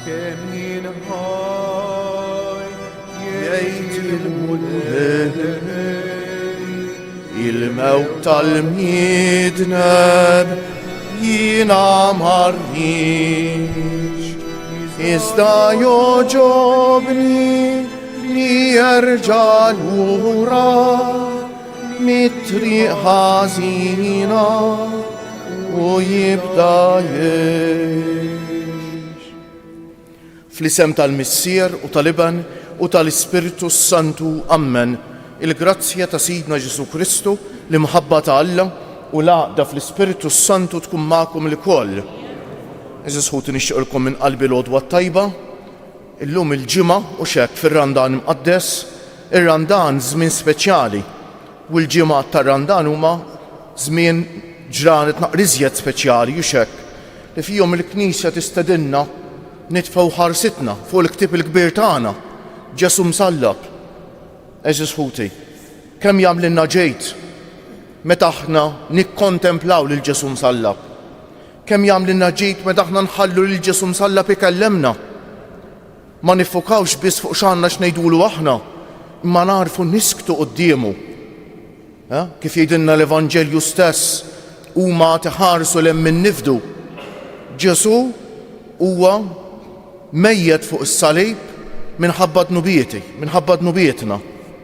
kemm jinħaj jgħid il-mewt tal-miedneb jiena marniex, iżda joġobni li jerġa' lura mit-triq ħażina u jibda jgħix. Fl-isem tal-Missier u tal-Iban u tal-Ispiritu Santu ammen. Il-grazzja ta' Sidna Ġesu Kristu, l-imħabba ta' Alla u l-għaqda fl-Ispiritu Santu tkun magħkom il-koll. Eżis ħuti nixtieqilkom minn qalbi l-għodwa tajba. Illum il-ġimgħa u xekk fir-Randan imqaddes, ir-Randan żmien speċjali u l-ġimgħa tar-Randan huma żmien ġranet naqriżjed speċjali u xekk li fihom il-Knisja tistedinna nitfgħu ħarsitna fuq il-ktieb il-kbir tagħna Ġesu msallab. Eżis ħuti, kemm jagħmlilna ġejt meta aħna nikkontemplaw lil Ġesu msallab. Kemm jagħmlilna ġejt meta aħna nħallu lil Ġesu msallab ikellemna. Ma nifokawx biss fuq x'għandna x'ngħidulu aħna, imma narfu nisktu qudiemu. Kif jgħidilna l-Evanġelju stess, huma tiħarsu lem minn nifdu. Ġesu huwa mejjed fuq is-salib minħabba dnubietna,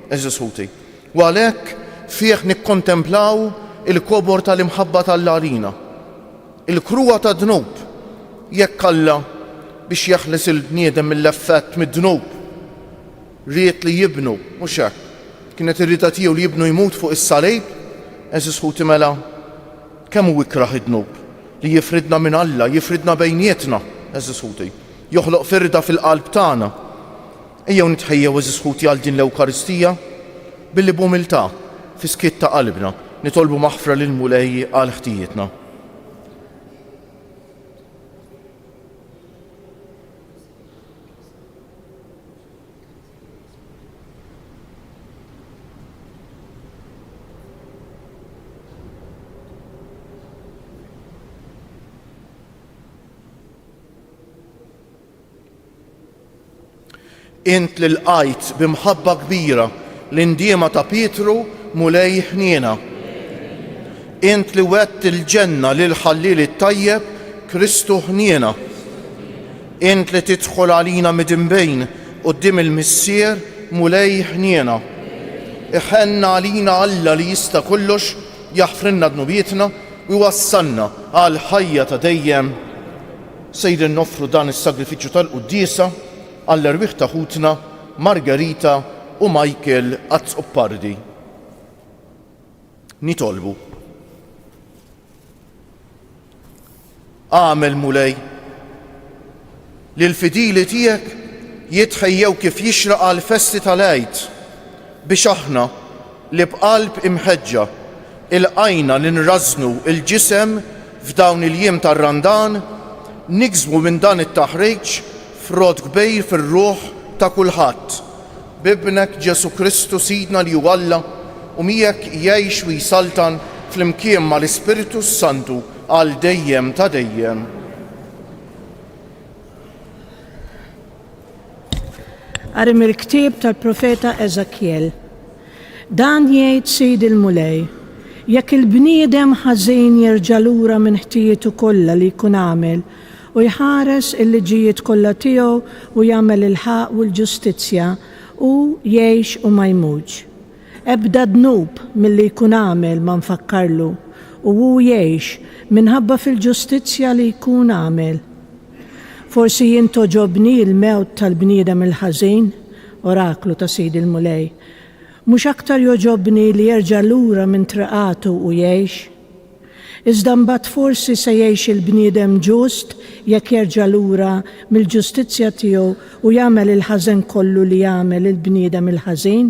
eżis ħuti. U għalhekk fih nikkontemplaw il-kobor tal-imħabba tal-għalina, il-kruwa ta' dnub, jekk Alla biex jeħles il-bniedem mill-effett mid-dnub. Ried li jibnu, mhux hekk. Kienet ir-rida tiegħu li jibnu jmut fuq is-salib, eżis ħuti mela kemm hu ikraħ id-dnub li jifridna minn Alla, jifridna bejnietna, eżis ħuti. Joħloq firda fil-qalb tagħna. Ejjew nitħejjew eżis ħuti għal din l-Ewkaristija billi b'umiltà fi skitt ta' qalbna nitolbu maħfra lil Mulej għal ħtijietna. Int li l-qajt bimħabba kbira l-indiema ta' Pietru Mulej ħniena. Int li wett il-ġenna lil ħallil it-tajjeb Kristu ħniena. Int li tidħol għalina midinbejn quddiem il-Missier Mulej ħniena. Iħenna għalina Alla li jista' kollox jaħfrinna dnubietna u jwassalna għal ħajja ta' dejjem. Sejrin noffru dan is-sagrifiċċju tal-Quddiesa għall-erbieħ ta' ħutna Margarita u Michael Azzoppardi. Nitolbu. Għamel Mulej li l-fidili tiegħek jitħejjew kif jixraq għal festi tal-Għid biex aħna li b'qalb imħeġġa il-qajna li nrażnu il-ġisem f'dawn il-jiem tar-Randan niksbu minn dan it-taħriġ frod kbir fir-ruħ ta' kulħadd. Bibnek Ġesu Kristu Sidna li hu Alla u miegħek jgħix u jsaltan flimkien mal-Ispiritu Santu għal dejjem ta' dejjem. Qari mill-ktieb tal-Profeta Eżekjel. Dan jgħid Sid il-Mulej, jekk il-bniedem ħażin jerġa' lura minn ħtietu kollha li jkun għamel u jħares il-liġijiet kollha tiegħu u jagħmel il-ħaq u l-ġustizzja u jgħix u ma jmutx. Ebda dnub milli jkun għamel ma nfakkarlu u hu jgħix minħabba fil-ġustizzja li jkun għamel. Forsi jintoġobni l-mewt tal-bniedem il-ħażin, oraklu ta' Sid il-Mulej. Mhux aktar joġobni li jerġa' lura minn triqatu u jgħix. Iżda mbagħad forsi se jgħix il-bniedem ġust jekk jerġa' lura mill-ġustizzja tiegħu u jagħmel il-ħażen kollu li jagħmel il-bniedem il-ħażin.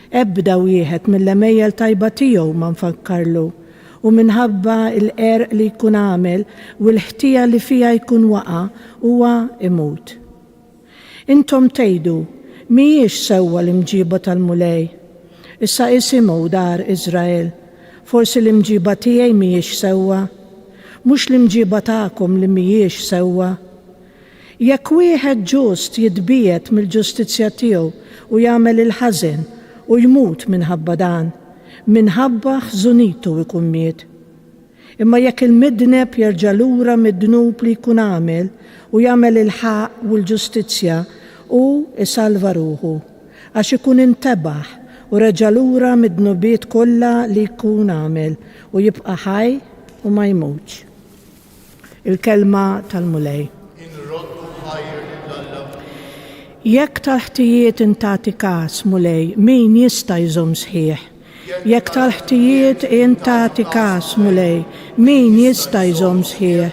Ebda wieħed mill-emejjel tajba tiegħu ma nfakkarlu u minħabba l-qerq li jkun għamel u l-ħtija li fiha jkun waqa' huwa imut. Intom tgħidu mhijiex sewwa l-imġiba tal-Mulej. Issa isimgħu dar Iżrael. Forsi l-imġiba tiegħi mhijiex sewwa, mhux l-imġiba tagħkom li mhijiex sewwa. Jekk wieħed ġust jitbiet mill-ġustizzja tiegħu u jagħmel il-ħażin u jmut minħabba dan, minħabba ħżunitu ikun miet. Imma jekk il-midneb jerġa' lura mid-dnub li jkun għamel u jagħmel il-ħaq u l-ġustizzja u isalva ruħu, għax ikun intebaħ u reġa' lura mid-dnubiet kollha li jkun għamel u jibqa' ħaj u ma jmutx. Il-kelma tal-mulej. Jekk tal-ħtijiet intati każ mulej, min jista' jżomm sħiħ? Jekk tal-ħtijiet intati każ mulej, min jista' jżomm sħiħ?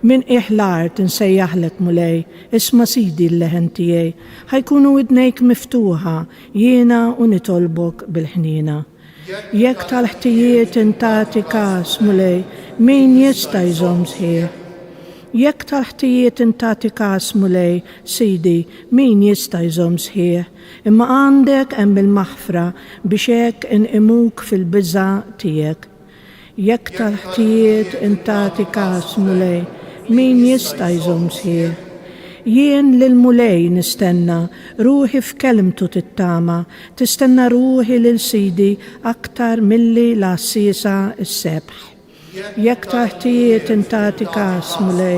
Min iħlart insejjaħlek mulej, isma' sidi l-leħen tiegħi, ħajkunu widnejk miftuħa jiena u nitolbok bil-ħnina. Jekk tal-ħtijiet intati każ mulej, min jista' jżomm sħiħ? Jekk tal-ħtijiet intati każ mulej, sidi, min jista' jżomm sħiħ? Imma għandek hemm il-maħfra biex hekk inqimuk fil-biża' tiegħek. Jekk tal-ħtijiet intati każ mulej, min jista' jżomm sħiħ? Jien lil mulej nistenna, ruħi f'kelmtu tittama, tistenna ruħi lil sidi aktar milli l-assisa s-sebħ. Jekk taħtijiet intati każ mulej,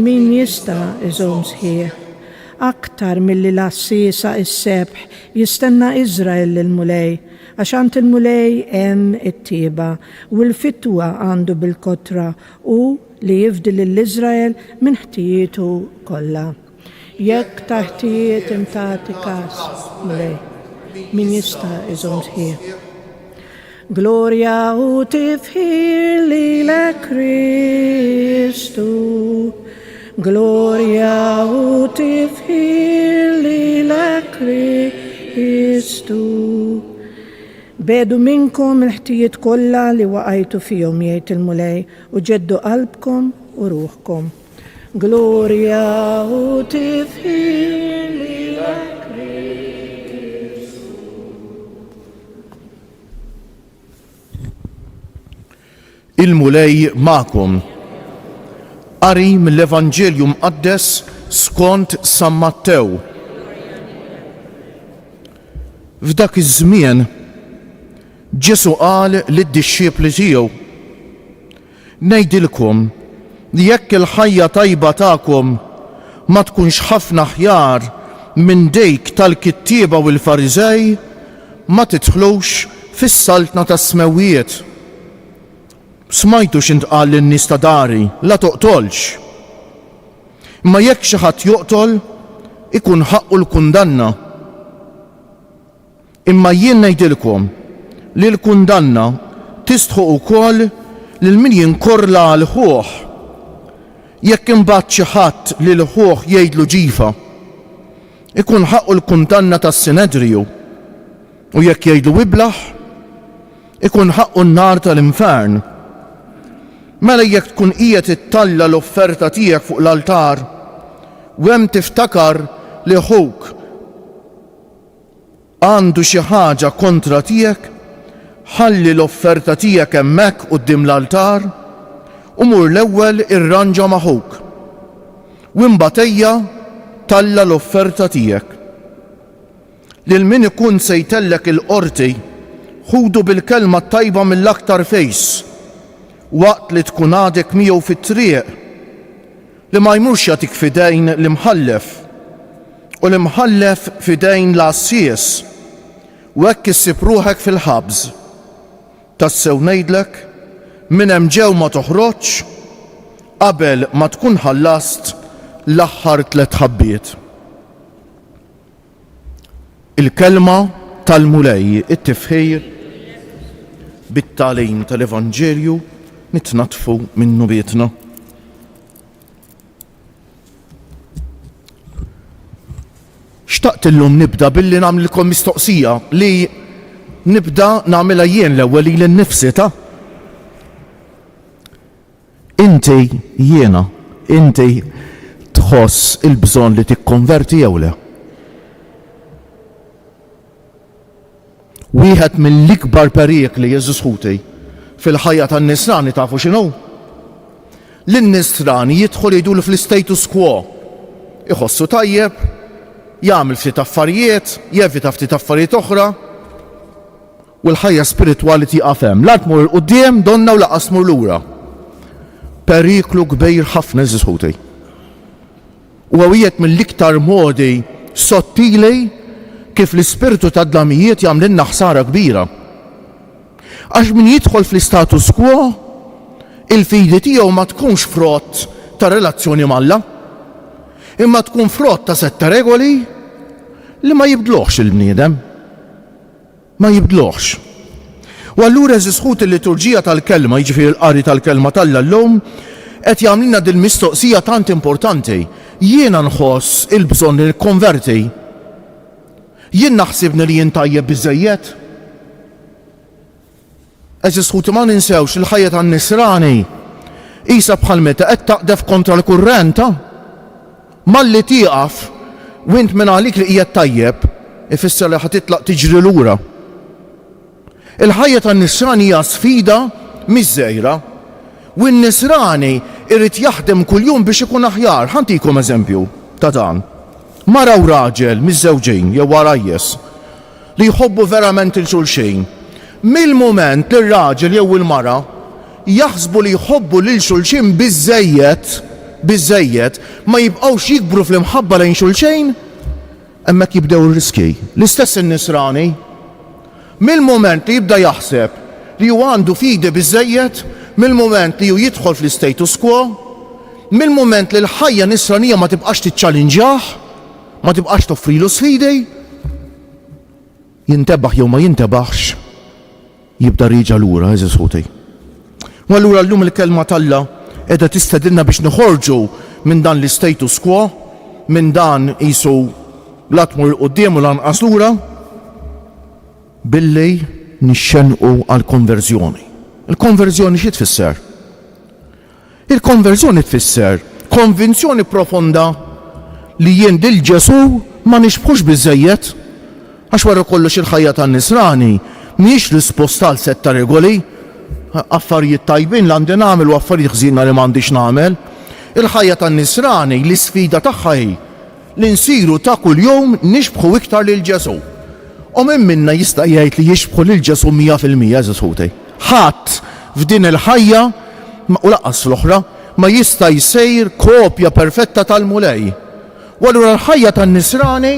min jista' jżomm sħiħ? Aktar milli l-assisa s-sebħ jistenna Iżrael lil mulej, għax għand il-mulej hemm it-tieba u l-fitwa għandu bil-kotra u li jifdil l-Iżrael minn ħtijietu kollha. Jekk taħtijiet intati każ mulej, min jista' jżomm sħiħ? Gloria u tifħir lilek Kristu, Gloria u tifħir lilek Kristu. Bedu minkom il-ħtijiet kollha li waqajtu fihom jgħid il-mulej u ġeddu qalbkom u ruħkom. Gloria u tifħir lilek Il-mulej ma'kom. Qari mill-Evanġelju Mqaddes skont San Mattew. F'dak iż-żmien Ġesu qal lid-dixxiepli tiegħu: ngħidilkom li jekk il-ħajja tajba tagħkom ma tkunx ħafna aħjar minn dejk tal-kittieba u l-Fariżej, ma tidħlux fis-saltna tas-smewwiet. Smajtu x'intqal lin-nies ta' dari, la toqtolx. Imma jekk xi ħadd joqtol, ikun ħaqqu l-kundanna. Imma jien ngħidilkom li l-kundanna tistħu wkoll lil min jinkorla għal ħuħ. Jekk imbagħad xi ħadd li l-ħuħ jgħidlu ġifa, ikun ħaqqu l-kundanna tas-Sinedriju. U jekk jgħidlu iblaħ, ikun ħaqqu n-nar tal-infern. Mela jekk tkun qiegħed ittalla l-offerta tiegħek fuq l-altar u hemm tiftakar li ħuk għandu xi ħaġa kontra tiegħek, ħalli l-offerta tiegħek hemmhekk quddiem l-altar u mur l-ewwel irranġa ma' ħuk. U imbagħad talla l-offerta tiegħek. Lil min ikun se jtellek il-qorti, ħudu bil-kelma tajba mill-aktar fejs waqt li tkun għadek miegħu fit-triq, li ma jmurx jagħtik fidejn l-imħallef u l-imħallef fidejn l-qassies u hekk issib ruħek fil-ħabs. Tassew ngħidlek, minn hemm ġew ma toħroġx qabel ma tkun ħallast l-aħħar 3 ħabbiet. Il-kelma tal-mulej, it-tifħir bit-tagħlim tal-Evanġelju nitnatfu minnu bietna. Xtaqt illum nibda billi nagħmlilkom mistoqsija li nibda nagħmilha jien l-ewwel li nnifsi ta'. Inti tħoss il-bżonn li tikkonverti jew le? Wieħed mill-ikbar perikli Jeżus ħuti fil-ħajja tan-nisrani tafu x'inhu? Lin-nisrani jidħol jgħidulu fl-status quo, iħossu tajjeb, jagħmel ftit affarijiet, jevita ftit affarijiet oħra, u l-ħajja spiritwali tieqaf hemm. La tmur il-qudiem donna u laqas tmur lura. Periklu kbir ħafna żisħuti. U għawiet mill-iktar modi sottili kif l-ispirtu ta' dlamijiet jagħmlilna ħsara kbira. Għax min jidħol fl-status quo, il-fidi tiegħu ma tkunx frott ta' relazzjoni malla, imma tkun frott ta' setta regoli li ma jibdluħx il-bniedem. Ma jibdluħx. U allura żisħut il-liturġija tal-kelma, jiġifieri l-qari tal-kelma tal-Alla llum, qed jagħmlilna din mistoqsija tant importanti. Jiena nħoss il-bżonn li nikkonverti. Jien naħsibni li jien tajjeb biżejjed. Żisħut ma ninsewx il-ħajja tan-nisrani qisha bħal meta qed taqdef kontra l-kurrent. Malli tieqaf u int minn għalik li qiegħed tajjeb, ifisser li ħatitlaq tiġri lura. Il-ħajja tan-nisrani hija sfida miż-żgħira u n-nisrani irid jaħdem kuljum biex ikun aħjar. Ħantikom eżempju ta' dan. Mara u raġel miż-żewġejn jew warajjes li jħobbu verament il-xulxejn. Mill-mument li r-raġel jew il-mara jaħsbu li jħobbu lil xulxin biżżejjed ma jibqgħux jikbru fl-imħabba lejn xulxejn, hemmhekk jibdew ir-riski. L-istess in-nisrani mill-moment li jibda jaħseb li hu għandu fidi biżżejjed, mill-moment li hu jidħol fl-status quo, mill-moment li l-ħajja nisranija ma tibqax tiċċalinġjah, ma tibqax toffrilu sfidi, jintebaħ jew ma jintebaħx, jibda riġa lura, żisħuti. U allura llum il-kelma tal-Alla qiegħda tistedilna biex noħorġu minn dan l-status quo, minn dan qisu la tmur quddiem u lanqas lura, billi nixxenqu għall-konverżjoni. Il-konverżjoni xi tfisser? Il-konverżjoni tfisser konvinzjoni profonda li jien lil Ġesu ma nixbħux biżżejjed, għax wara kollox il-ħajja tan-nisrani mhijiex risposta għal setta regoli, affarijiet tajbin li għandi nagħmel u affarijiet ħżiena li m'għandix nagħmel. Il-ħajja tan-nisrani l-isfida tagħha hi li nsiru ta' kuljum nixbħu iktar lil Ġesu. U minn minna jista' jgħid li jixbħu lil Ġesu 100% żisħuti. Ħadd f'din il-ħajja u laqqas fl-oħra ma jista' jsejr kopja perfetta tal-mulej. U allura l-ħajja tan-nisrani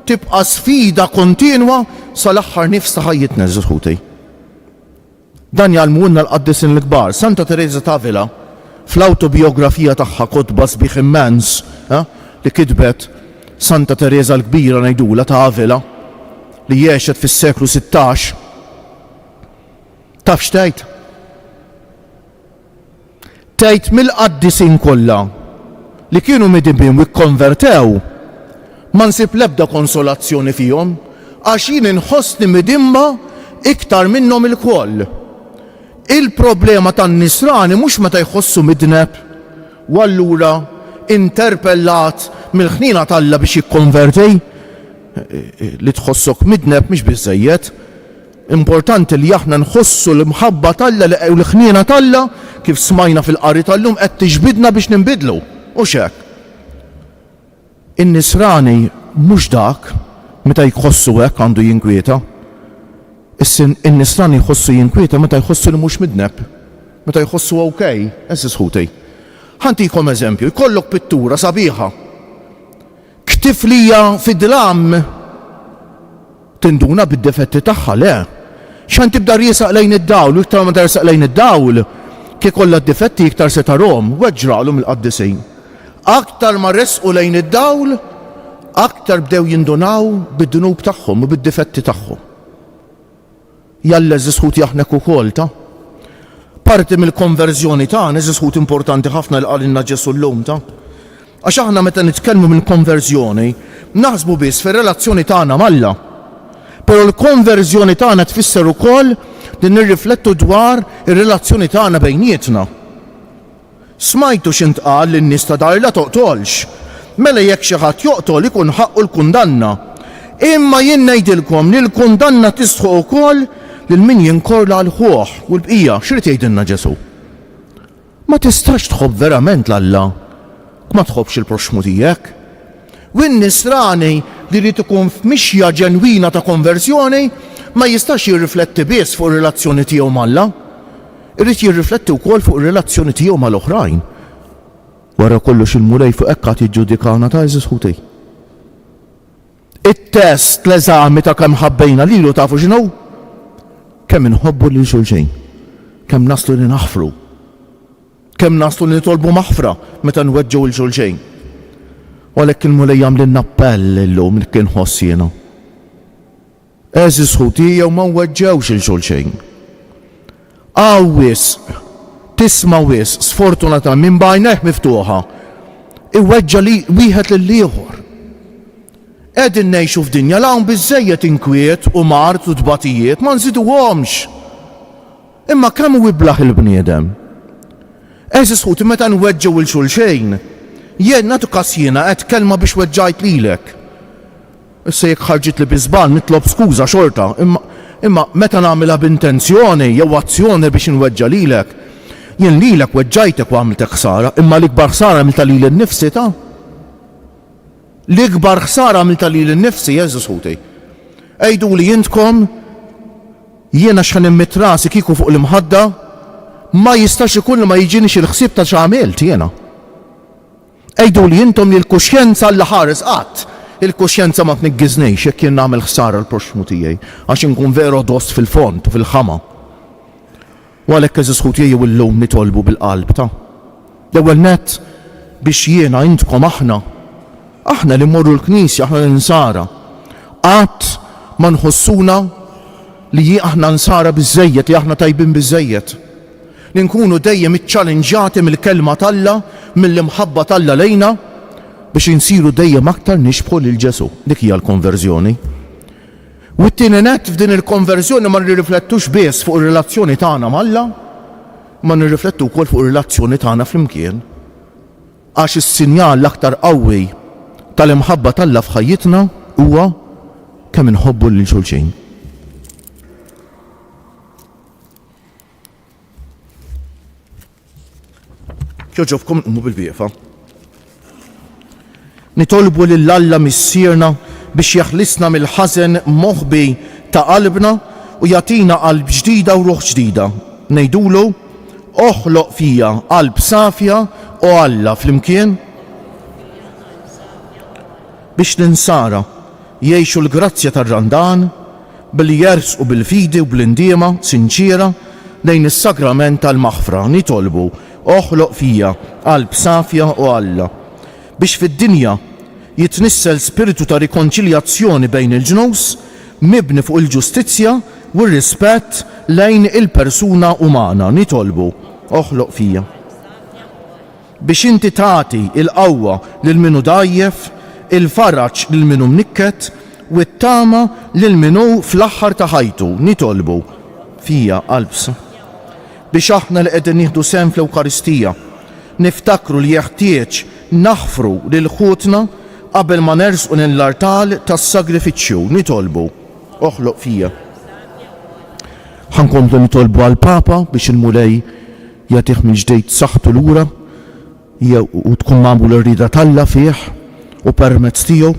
tibqa' sfida kontinwa sal-aħħar nifs ta' ħajjitna żisħuti. Dan jgħallmulna l-qaddisin l-kbar. Santa Teresa d'Avila fl-awtobiografija tagħha kotba sbieħ immens li kitbet Santa Teresa l-kbira ngħidula ta' Avila li jgħixet fis-seklu 16. Taf x'tgħid? Tgħid mill-qaddisin kollha li kienu midibin u kkonvertew ma nsib l-ebda konsolazzjoni fihom għax jien inħossni midimma iktar minnhom il-koll. Il-problema tan-nisrani mhux meta jħossu midneb u allura interpellat mill-ħnina tal-Alla biex jikkonverti li tħossok midneb mhix biżżejjed. Importanti li aħna nħossu l-mħabba tal-Alla u l-ħnina tal-Alla kif smajna fil-qari tal-lum qed tiġbidna biex ninbidlu. U x'hekk. In-nisrani mhux dak meta jħossu hekk għandu jinkwieta. In-nisrani jħossu jinkwieta meta jħossu li mhux midneb. Meta jħossu okej, żisħuti. Ħantikom eżempju, jkollok pittura sabiħa. Ktiflija fid-dlam tinduna bid-defetti tagħha le. X'an tibda riesaq lejn id-dawl, u iktar ma tersaq lejn id-dawl, kif kollha d-difetti iktar se tarhom, weġġralhom il-qaddisin. Aktar ma resqu lejn id-dawl, aktar bdew jindunaw bid-dunub tagħhom u bid-difetti tagħhom. Jalla żisħut jaħnek ukoll ta' parti mill-konverżjoni tagħna żisħut importanti ħafna li qalilna Ġesu llum ta'. Għax aħna meta nitkellmu mill-konverżjoni naħsbu biss fir-relazzjoni tagħna mal-Alla. Però l-konverżjoni tagħna tfisser ukoll li nirriflettu dwar ir-relazzjoni tagħna bejnietna. Smajtu x'intqal li n-nies ta' dar la toqtolx. Mela jekk xi ħadd joqtol ikun ħaqqu l-kundanna. Imma jien ngħidilkom li l-kundanna tisħu wkoll lil min jinkorla l-ħuħ u l-bqija. X'rid jgħidilna Ġesu? Ma tistax tħobb verament l-Alla ma tħobbx il-proxmu tiegħek. U n-nisrani li rrid ikun f'mixja ġenwina ta' konversjoni ma jistax jirrifletti biss fuq ir-relazzjoni tiegħu mal-Alla, irid jirrifletti wkoll fuq ir-relazzjoni tiegħu mal-oħrajn. Wara kollox il-mulej fuq hekk qed jiġġudikawna ta' eżis ħutej. It-test l-eżami ta' kemm ħabbejna lilu tafu x'inhu? Kemm inħobbu lil xulxejn, kemm naslu li naħfru, kemm naslu li nitolbu maħfra meta nweġġgħu lil xulxejn. Għalhekk il-mulej jagħmlilna appell illum kien ħoss jiena. Eżis ħutej jew ma nweġġewx lil xulxejn. Tisma' wisq sfortunatament minn bajnejh miftuħa iweġġa' li wieħed lill-ieħor. Qegħdin ngħixu f'dinja l-hawn biżżejjed inkwiet u mart u tbatijiet ma nżiduhomx. Imma kemm hu iblaħ il-bniedem. Eżis ħutej meta nweġġew il xulxejn, jien nagħtu każ jiena qed kelma biex weġġajt lilek. Issa jekk ħarġit li biżbal nitlob skuża xorta, imma meta nagħmilha b'intenzjoni jew azzjoni biex inweġġa' lilek, jien lilek weġġajtek u għamiltek ħsara, imma l-ikbar ħsara għamilta lili nnifsi ta'. L-ikbar ħsara għamilta lili nnifsi Eżis ħutej. Ejduli jintkom jiena x'ħan immit rasi kieku fuq l-imħadda ma jistax ikun ma jiġinix il-ħsieb ta' x'għamilt jiena. Ejduli jintom li l-kuxjenza l ħares qatt. Il-kuxjenza ma tniggiżnejx jekk jien nagħmel ħsara l-proxmu tiegħi għax inkun veru dost fil-font u fil-ħama. U għalhekk Eżis ħutej illum nitolbu bil-qalb ta'. L-ewwel nett biex jiena intkom aħna li mmorru l-Knisja, aħna l-insara, qatt ma nħossuna li aħna nsara biżżejjed, li aħna tajbin biżżejjed. Li nkunu dejjem iċċalenġjati mill-kelma t'Alla, mill-imħabba t'Alla lejna biex insiru dejjem aktar nixbħu lil Ġesu. Dik hija l-konverżjoni. U t-tieni nett f'din il-konverżjoni ma nirriflettux biss fuq ir-relazzjoni tagħna mal-Alla, ma nirriflettu wkoll fuq ir-relazzjoni tagħna flimkien. Għax is-sinjal l-aktar qawwi tal-imħabba t'Alla f'ħajjitna huwa kemm inħobbu lil xulxejn. Ġobkom nqumu bil-wieqfa. Nitolbu lill-Alla missierna biex jaħlisna mill-ħażen moħbi ta' qalbna u jagħtina qalb ġdida u ruħ ġdida. Ngħidulu oħloq fija qalb safja u Alla flimkien biex l-insara jgħixu l-grazzja tar-randan billi jersqu bil-fidi u bl-indiema sinċira lejn is-sagrament tal-maħfra. Nitolbu oħloq fija qalb safja u Alla biex fid-dinja jitnissel spiritu ta' rikonċiljazzjoni bejn il-ġnus mibni fuq il-ġustizzja u r-rispett lejn il-persuna umana. Nitolbu oħloq fija biex inti tagħti il-qawwa lil minu dajjef, il-faraġġ lil minu mnikket u t-tama lil minu fl-aħħar ta' ħajtu. Nitolbu fija qalb biex aħna li qegħdin nieħdu sehem fl-Ewkaristija niftakru li jeħtieġ naħfru lil ħutna qabel ma nersqu l-artal tas-sagrifiċċju. Nitolbu oħloq fija. Ħankomplu nitolbu għall-Papa biex il-mulej jagħtih mill-ġdejt saħħtu lura u tkun magħmula r-rieda t'Alla fih u permezz tiegħu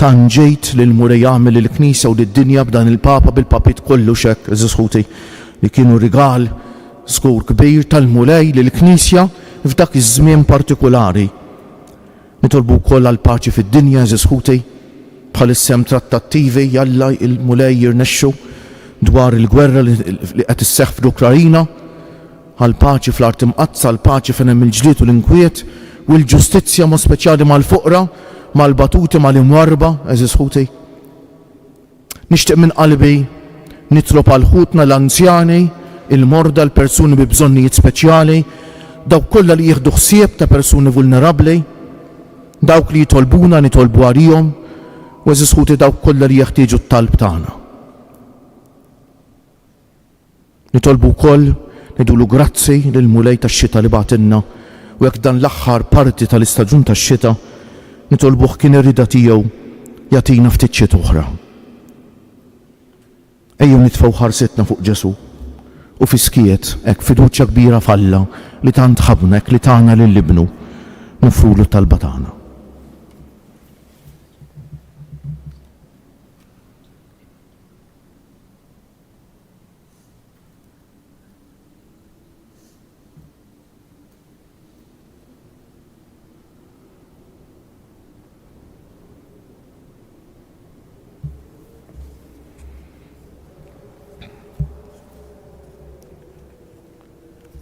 tanġejt li l-mulej jagħmel il-Knisja u lid-dinja b'dan il-Papa bil-Papit kollu hekk Eżis ħutej li kienu rigal żgur kbir tal-mulej lill-Knisja f'dak iż-żmien partikulari. Nitolbu wkoll għal paċi fid-dinja Eżis ħutej bħalissem trattattivi jalla il-mulej jirnexxu dwar il-gwerra li qed isseħħ fl-Ukrajina, għal paċi fl-art imqazza, għal paċi fejn hemm il-ġlied u l-inkwiet u l-ġustizzja ma' speċjali mal-fuqra, mal-batuti, mal-imwarba Eżis ħutej. Nixtieq minn qalbi nitlob għal ħutna l-anzjani, il-morda, l-persuni bi bżonnijiet speċjali, dawk kollha li jieħdu ħsieb ta' persuni vulnerabbli, dawk li jitolbuna nitolbu għalihom u Eżis ħutej dawk kollha li jeħtieġu t-talb tagħna. Nitolbu wkoll ngħidulu grazzi lill-mulej tax-xita li bagħtilna u jekk dan l-aħħar parti tal-istaġun tax-xita nitolbuh kien ir-rida tiegħu jagħtina ftit xita oħra. Ejjew nitfgħu ħarsitna fuq Ġesu u fiskiet hekk fiduċja kbira f'Alla li tant ħabna hekk li tagħna lill-Ibnu nofrulu t-talba tagħna.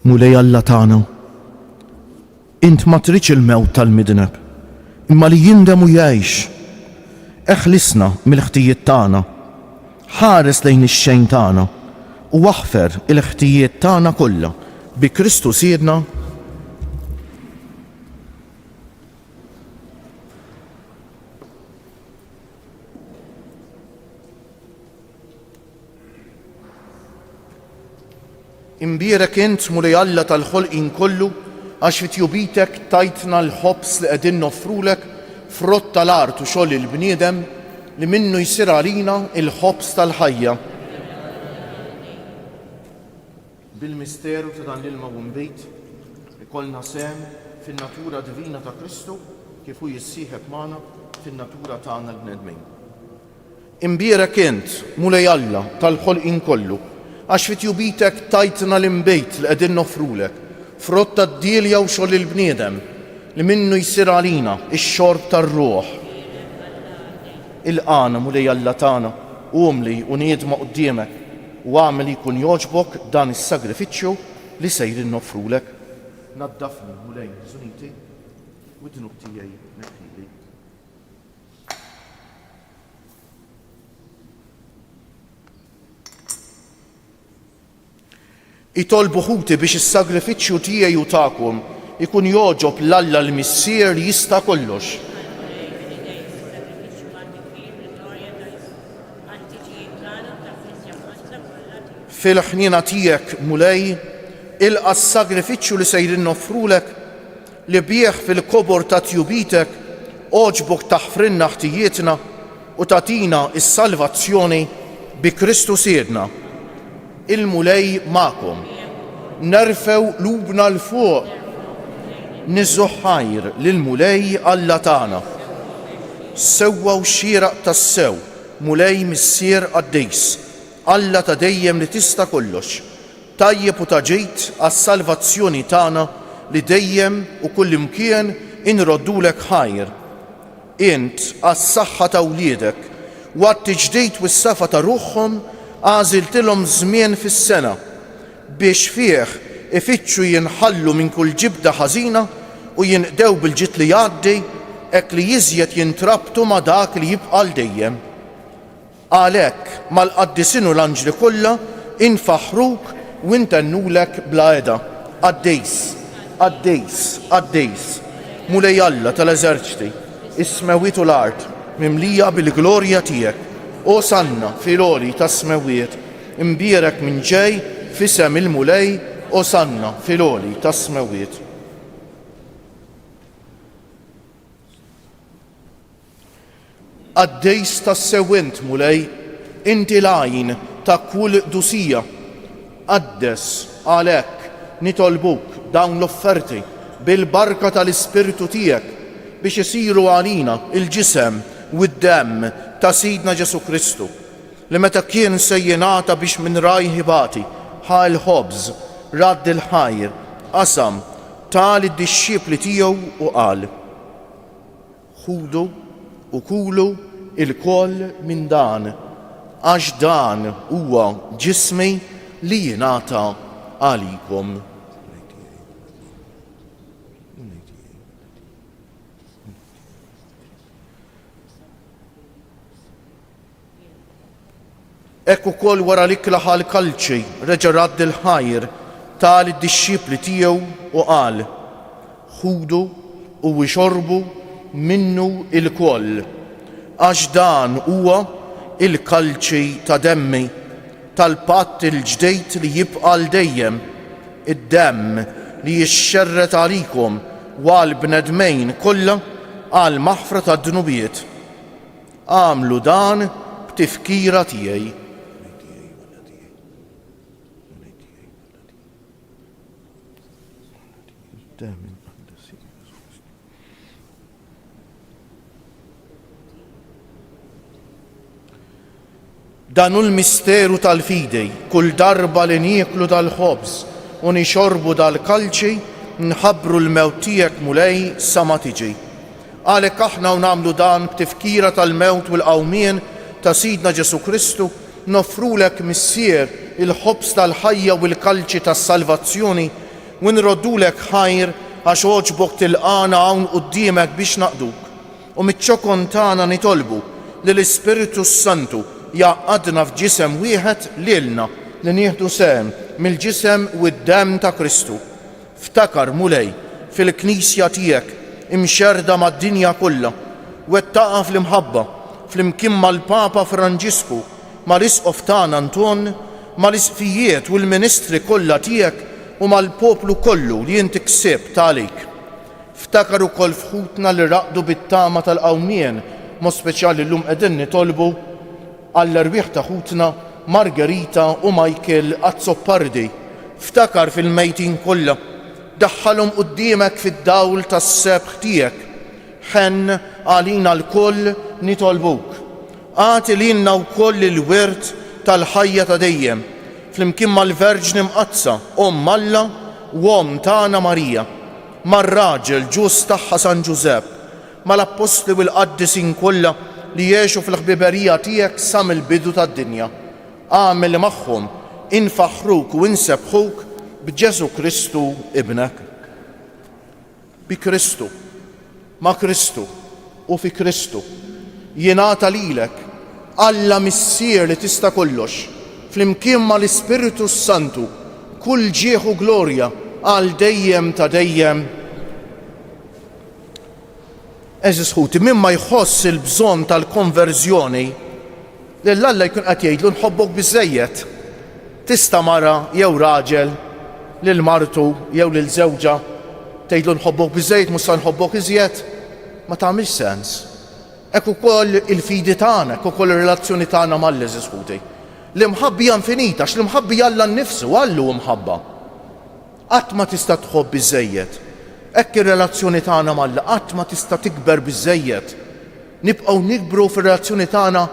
Mulej Alla tagħna, int ma tridx il-mewt tal-midneb, imma li jindem u jgħix. Eħlisna mill-ħtijiet tagħna, ħares lejn ix-xejn tagħna u waħfer il-ħtijiet tagħna kollha bi Kristu siedna. Imbierek int mulej Alla tal-ħolqien kollu għax fit-jubitek tajtna l-ħobs li qegħdin noffrulek frott tal-art u xogħol il-bniedem li minnu jsir għalina il-ħobs tal-ħajja. Bil-misteru ta' dan l-ilma u mbejt ikollna sem fin-natura divina ta' Kristu kif hu jissieħeb magħna fin-natura tagħna l-bnedmin. Imbierek int mulej Alla tal-ħolqien kollu għax fit-jubitek tajtna l-imbejt li qegħdin noffrulek frott tad-dielja u xogħol il-bniedem li minnu jsir għalina ix-xorb tar-ruħ. Il-qana mulej Alla tagħna umli u niedma quddiemek u għamel jkun jogħġbok dan is-sagrifiċċju li sejrin noffrulek. Naddafni mulej żuniti u d-dnub tiegħi neħħili. Itolbu ħuti biex is-sagrifiċċju tiegħi u tagħkom ikun jogħġob l-Alla l-Missier li jista' kollox. Fil-ħniena tiegħek mulej ilqa' s-sagrifiċċju li sejrin noffrulek li bih fil-kobor ta' tjubitek oġbok taħfrinna ħtijietna u tatina is-salvazzjoni bi Kristu siedna. Il-mulej ma'kom, nerfew lubna l-fuq, niżżu ħajr lill-mulej Alla tagħna. Sewwa u xieraq tas-sew, mulej missier għaddejs, Alla ta' dejjem li tista' kollox, tajjeb u ta' ġejt għas-salvazzjoni tagħna li dejjem u kullimkien inroddulek ħajr. Int għas-saħħa ta' wliedek u għat-tiġdejt u s-safa ta' ruħhom għażiltilhom żmien fis-sena biex fih ifittxu jinħallu minn kull ġibda ħażina u jinqdew bil-ġid li jgħaddi hekk li jiżjed jintrabtu ma' dak li jibqa' dejjem. Għalhekk mal-qaddisin u l-anġli kollha infaħruk u intennulek bla eda. Għaddejs, għaddejs, għaddejs, mulej Alla tal-eżerċiti, is-smewiet u l-art mimlija bil-glorja tiegħek. Osanna fil-għoli tas-smewiet, imbierek minn ġej fisem il-mulej, osanna fil-għoli tas-smewiet. Għaddejs tas-sewwent mulej, inti l-għajn ta' kull dusija. Għaddes għalhekk nitolbuk dawn l-offerti bil-barka tal-Ispiritu tiegħek biex isiru għalina il-ġisem u d-demm ta' Sidna Ġesu Kristu li meta kien se jingħata biex minn rajħibati ħal ħobż radd il-ħajr qasam tal id-dixxiepli tiegħu u qal: ħudu u kulu il-koll minn dan għax dan huwa ġismi li jingħata għalikom. Ekk ukoll wara li klaħa l-kalċi reġa' radd il-ħajr tal id-dixxiepli tiegħu u qal: ħudu u wixorbu minnu il-koll għax dan huwa il-kalċi ta' demmi tal-patt il-ġdejt li jibqa' l dejjem, id-demm li jixxerret għalikom u għall-bnedmejn kollha għal maħfra tad-dnubiet. Għamlu dan b'tifkira tiegħi. Dan hu l-misteru tal-fidej, kull darba li nieklu dal-ħobż u nixorbu dal-kalċi nħabbru l-mewt tiegħek mulej sa ma tiġi. Għalhekk aħna u nagħmlu dan b'tifkira tal-mewt u l-qawmien ta' Sidna Ġesu Kristu noffrulek missier il-ħobż tal-ħajja u l-kalċi tas-salvazzjoni u nroddulek ħajr għax oġbok tilqana hawn quddiemek biex naqduk. U miċ-ċokon tagħna nitolbu li l-Ispiritu Santu jaqadna f'ġisem wieħed lilna li nieħdu sehem mill-ġisem u d-demm ta' Kristu. Ftakar mulej fil-Knisja tiegħek imxerda mad-dinja kollha, wettaqa fl-imħabba flimkien mal-Papa Franġisku, mal-Isqof tagħna Anton, mal-isqfijiet u l-ministri kollha tiegħek u mal-poplu kollu li inti ksibt għalik. Ftakar ukoll fħutna li raqdu bit-tama tal-qawmien, mod speċjali llum qegħdin nitolbu għall-erbieħ ta' ħutna Margherita u Michael Azzoppardi. Ftakar fil-mejtin kollha, daħħalhom quddiemek fid-dawl tas-sebħ tiegħek. Ħenn għalina l-koll nitolbuk. Għati lilna wkoll il-wirt tal-ħajja ta' dejjem, flimkien mal-Verġni Mqazza, Alla u tagħna Marija, mar-raġel ġust tagħha San Ġusepp, mal-Apostli u l-Qaddisin kollha li jgħixu fil-ħbiberija tiegħek sa mill-bidu tad-dinja. Għamel magħhom infaħruk u insebħuk b'Ġesu Kristu ibnek. Bi Kristu, ma' Kristu u fi Kristu jingħata lilek Alla missier li tista' kollox, flimkien mal-Ispiritu Santu, kull ġieħ u glorja għal dejjem ta' dejjem. Eżis ħuti, min ma jħoss il-bżonn tal-konverżjoni, l-Alla jkun qed jgħidlu nħobbok biżżejjed. Tista' mara jew raġel lil martu jew lil żewġa tgħidlu nħobbok biżżejjed mhux se nħobbok iżjed, ma tagħmilx sens. Hekk ukoll il-fidi tagħna, hekk ukoll ir-relazzjoni tagħna mal-eżis ħuti. L-imħabbi hija infinita, l-imħabbi Alla nnifsu Allu mħabba. Qatt ma tista' tħobb biżżejjed. Hekk ir-relazzjoni tagħna mal-Alla qatt ma tista' tikber biżżejjed. Nibqgħu nikbru fir-relazzjoni tagħna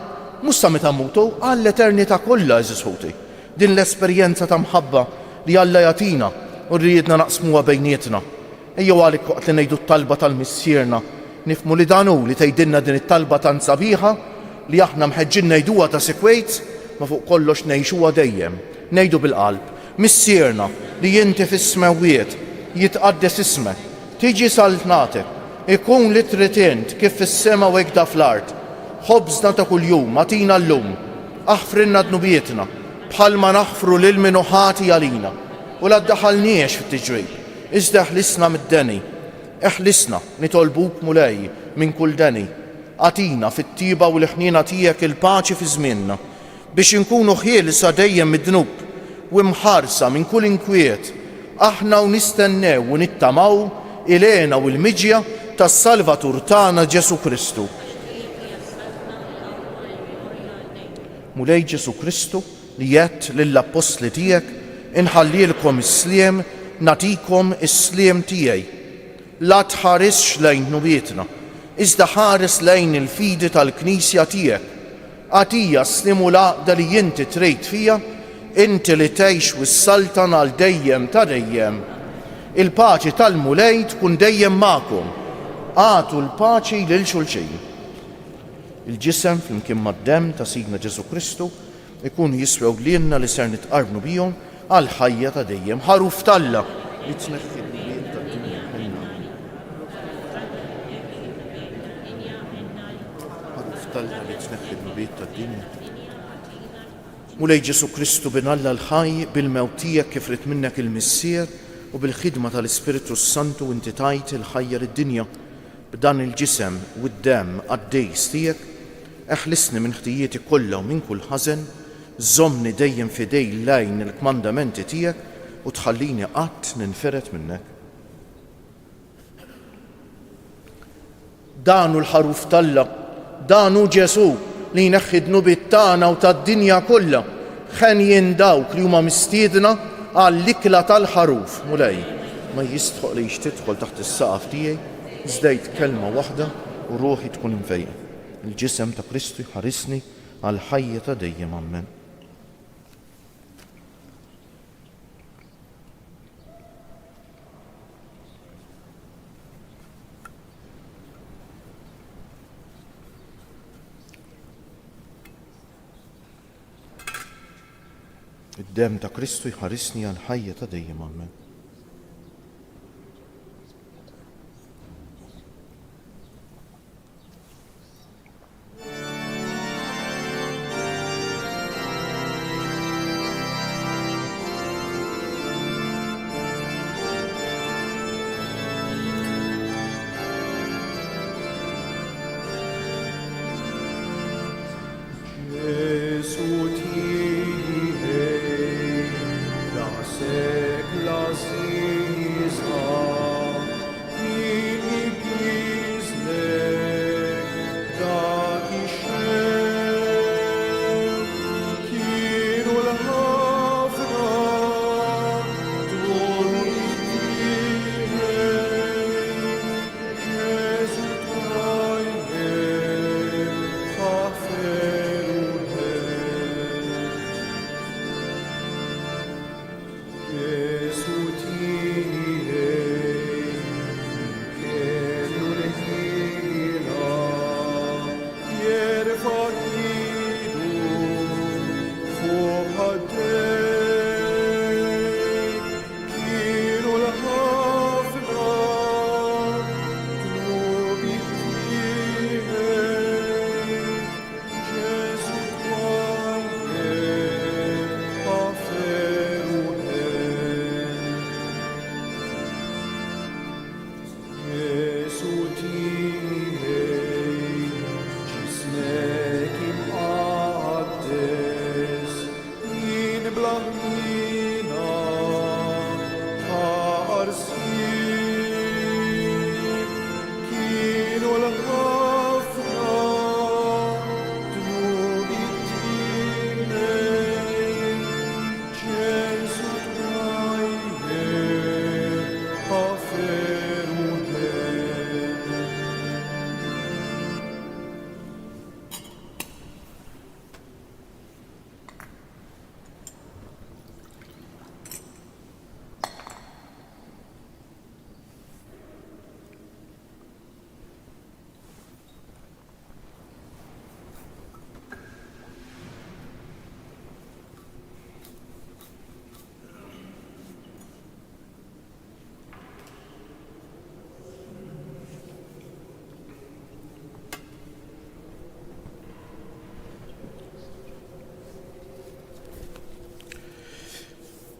mhux sa meta mmutu għall-eternità kollha eżis ħuti. Din l-esperjenza ta' mħabba li Alla jagħtina u rridna naqsmuha bejnietna. Ejjew għalik waqt li ngħidu t-talba tal-missierna nifmu li dan hu li tgħidilna din it-talba tant sabiħa li aħna mħeġġin ngħiduha ta' sekwejt, ma fuq kollox ngħixuha dejjem. Ngħidu bil-qalb, missierna li inti fis-smawiet jitqaddes ismek, tiġi saltnatek, ikun li trid int kif fis-sema u hekk da fl-ard. Ħobżna ta' kuljum agħtina llum, aħfrilna dnubietna bħalma naħfru lil min ħati għalina u la ddaħħalniex fit-tiġrib, iżda ħlisna mid-deni. Eħlisna nitolbuk mulej minn kull deni. Għatina fit-tiba u l-ħniena tiegħek il-paċi fi żmienna biex inkunu ħielsa dejjem mid-dnub u mħarsa minn kull inkwiet. Aħna u nistennew u nittamaw ilena u l-miġja tas-Salvatur tagħna Ġesu Kristu. Mulej Ġesu Kristu li jett lill-Apostli tiegħek inħallilkom is-sliem, natikom is-sliem tiegħi. La tħarisx lejn nubietna, iżda ħares lejn il-fidi tal-Knisja tiegħek. Għatija slim u l-għaqda li inti trid fija, inti li tgħix wis-saltan għal dejjem ta' dejjem. Il-paċi tal-mulej tkun dejjem magħkom. Għatu l-paċi lil xulxin. Il-ġisem flimkien mad-demm ta' Sidna Ġesu Kristu ikun jiswew lilna li ser nitqarbu bihom għal ħajja ta' dejjem. Ħaruf talla li tneħħi li tneħħi l-nubiet tad-dinja. Mulej Ġesu Kristu bin Alla l-ħaj bil-mewt tiegħek kif rid minnek il-missier u bil-ħidma tal-Ispiritu Santu inti tajt il-ħajja lid-dinja b'dan il-ġisem u d-demm għad-dejs tiegħek. Eħlisni minn ħtijieti kollha u minn kull ħażen, żommni dejjem fidej lejn il-kmandamenti tiegħek u tħallini qatt ninferet minnek. Danu l-ħaruf talla, danu Ġesu li jneħħi d-nubiet tagħna u tad-dinja kollha. Ħen jien dawk li huma mistiedna għall-ikla tal-ħaruf. Mulej ma jistħoq li tidħol taħt is-saqaf tiegħi żdejt kelma waħda u ruħi tkun imfejqa. Il-ġisem ta' Kristu jħarisni għal ħajja ta' dejjem. Amen. Id-demm ta' Kristu jħarisni għal ħajja ta' dejjem. Amen.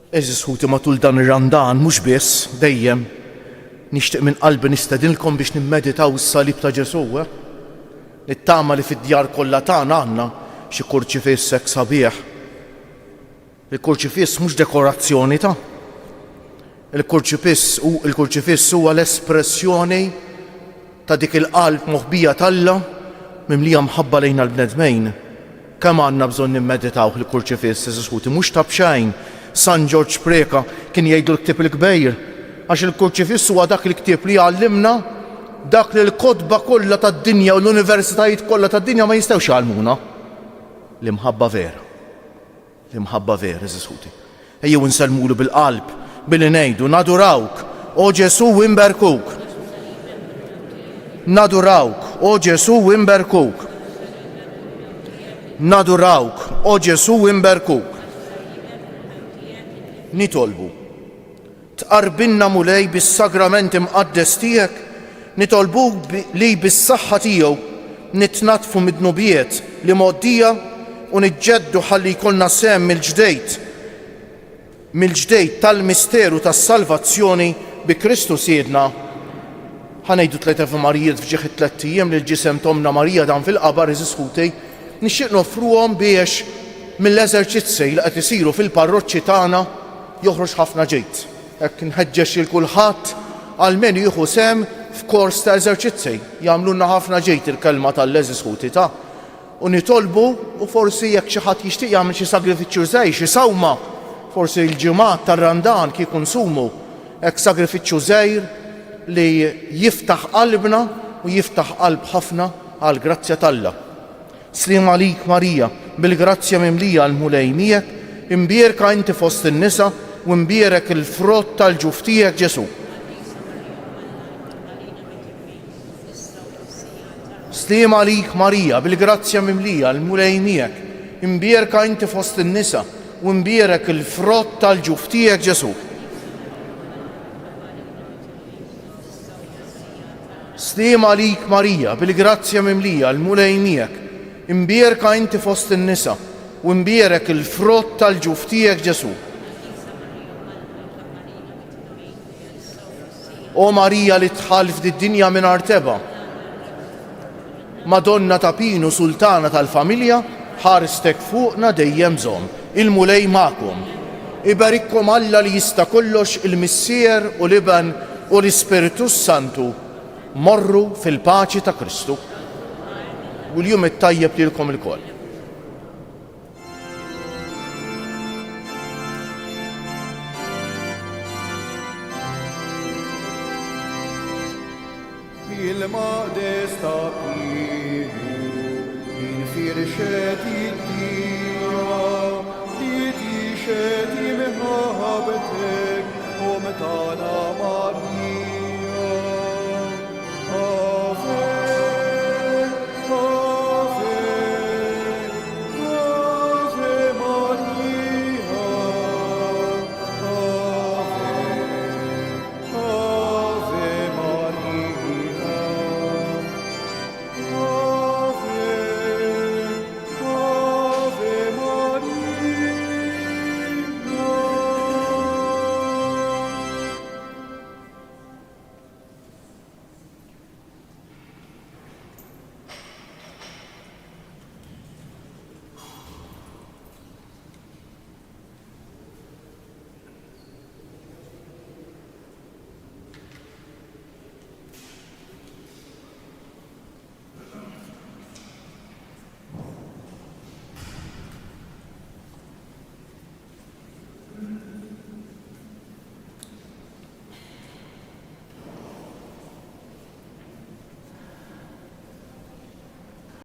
Eżis ħuti matul dan ir-Randan mhux biss dejjem nixtieq minn qalbi nistedinkom biex nimmeditaw is-salib ta' Ġesu. Nittama li fid-djar kollha tagħna għandna xi kurċifiss hekk sabiħ. Il-kurċifiss mhux dekorazzjoni ta' il-kurċifiss huwa l-espressjoni ta' dik il-qalb moħbija tal-Alla mimlija mħabba lejna l-bnedmejn. Kemm għandna bżonn nimmeditaw il-kurċifiss eżis ħuti mhux ta' bxejn. San George Preka kien jgħidu l-ktieb il-kbejr għax il-kurċifiss huwa dak il-ktieb li għallimna dak li l-kotba kollha tad-dinja u l-universitajiet kollha tad-dinja ma jistgħux jgħallmuna. L-imħabba vera. L-imħabba vera eżis ħuti. Ejjew nsellmulu bil-qalb billi ngħidu nadurawk o Ġesu imberkuk. Nadurawk o Ġesu imberkuk. Nadurawk o Ġesu imberkuk. Nitolbu tqarbilna mulej bis-sagrament imqaddes tiegħek, nitolbuk li bis-saħħa tiegħu nitnatfu mid-dnubiet li moddija u niġġeddu ħalli jkollna sehem mill-ġdejt tal-misteru tas-salvazzjoni bi Kristu Siedna. Ħanejdu 3 Ave Marijiet f'ġieħ 3 ijiem lil ġisem Tomna Marija dan fil-qabar eżis ħuti nixtieq nofruhom biex mill-eżerċizzji li qed isiru fil-parroċċi tagħna joħroġ ħafna ġejt. Hekk inħeġġeġ lil kulħadd għalmenu jieħu sehem f'kors ta' eżerċizzji. Jagħmlulna ħafna ġejt il-kelma tal-eżis ħuti ta' u nitolbu u forsi jekk xi ħadd jixtieq jagħmel xi sagrifiċċju żgħir, xi sawma, forsi l-ġimgħat tar-Randan kieku nsumu hekk sagrifiċċju żgħir li jiftaħ qalbna u jiftaħ qalb ħafna għall grazzja tal-Alla. Sliem għalik Marija, bil-grazzja mimlija l-mulej miegħek, imbierka inti fost in-nisa u imbierek il-frott tal-ġuf tiegħek Ġesu. Sliem għalik Marija, bil-grazzja mimlija l-mulej miegħek, imbierka inti fost in-nisa u imbierek il-frott tal-ġuf tiegħek Ġesu. Sliem għalik Marija, bil-grazzja mimlija l-mulej miegħek, imbierka inti fost in-nisa u imbierek il-frott tal-ġuf tiegħek Ġesu. O Marija li tħall f'did-dinja mingħajr teba, Madonna ta' Pinu Sultana tal-familja, ħarstek fuqna dejjem żomm. Il-mulej magħkom. Ibarikkom Alla li jista' kollox il-Missier u l-Iben u l-Ispiritu Santu. Morru fil-paċi ta' Kristu. U l-jum it-tajjeb lilkom ilkoll. Il-maqdes ta' Pinu, infirxet